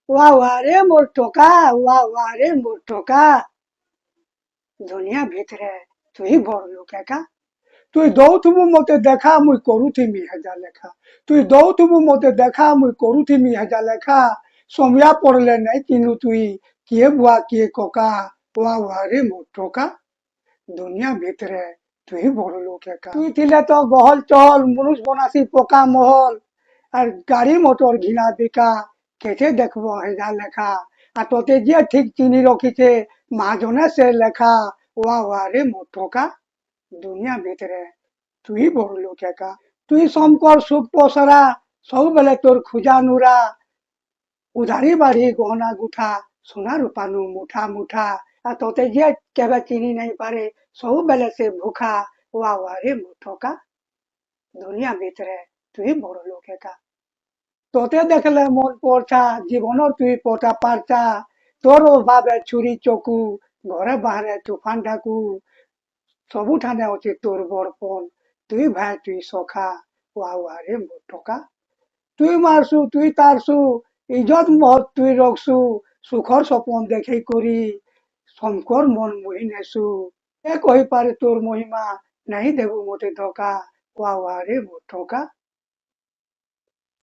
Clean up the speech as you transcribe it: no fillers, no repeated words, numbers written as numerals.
ওয়া ওয়া রে মোর টোকা, ওয়া ওয়া রে মোর টোকা। দুনিয়া ভিতরে তুই বড় লোক একা। তুই দৌথিবু মতে দেখা মুই করুথিমি হেজা লেখা। তুই দৌথিবু মতে দেখা মুই করুথিমি হেজা লেখা। সমিয়া পড়লে নাই কিনু তুই কিয়ে বুয়া কিয়ে ককা। ওয়া ওয়া রে মোর টোকা। দুনিয়া ভিতরে তুই বড় লোক একা। তুই ছিলে তো গহল চহল মুনুষ বনাসি পোকা মহল। আর গাড়ি মোটর ঘিনা বিকা কেটে দেখবো হেজা লেখা। আর তোতে যে ঠিক চিনি রখিছে মাঝনে সে লেখা। ওয়া ওয়া রে মোর টোকা। দুনিয়া ভিতরে তুই বড় লোক একা। তুই শঙ্কর সুখ পসরা ସବୁବେଳେ তোর খুজা নুরা। উধারি বাড়ি গহনা গুঠা সোনা রূপানু মুঠা মুঠা। আর তোতে যে কেবে চিনি নাই পারে ସବୁବେଳେ সে ভুখা। ওয়া ওয়া রে মোর টোকা। দুনিয়া ভিতরে তুই বড় লোক একা। তোতে দেখলে মন পড়ছা জীবনের তুই পটা পারছা। তোর ভাবে ছুরি চকু ঘরে বাহারে তুফান ঢাকু। ସବୁଠାନେ ଅଛି তোর বরপন তুই ভাই তুই সখা। ওয়া ওয়া রে মোর টোকা। তুই মারছু তুই তারছু ইজত মহৎ তুই রখছু। সুখর স্বপন দেখেই করি শঙ্কর মন মোহি নেছু। এ কহিপারে তোর মহিমা নাই দেবু মতে ধোকা। ওয়া ওয়া রে মোর টোকা।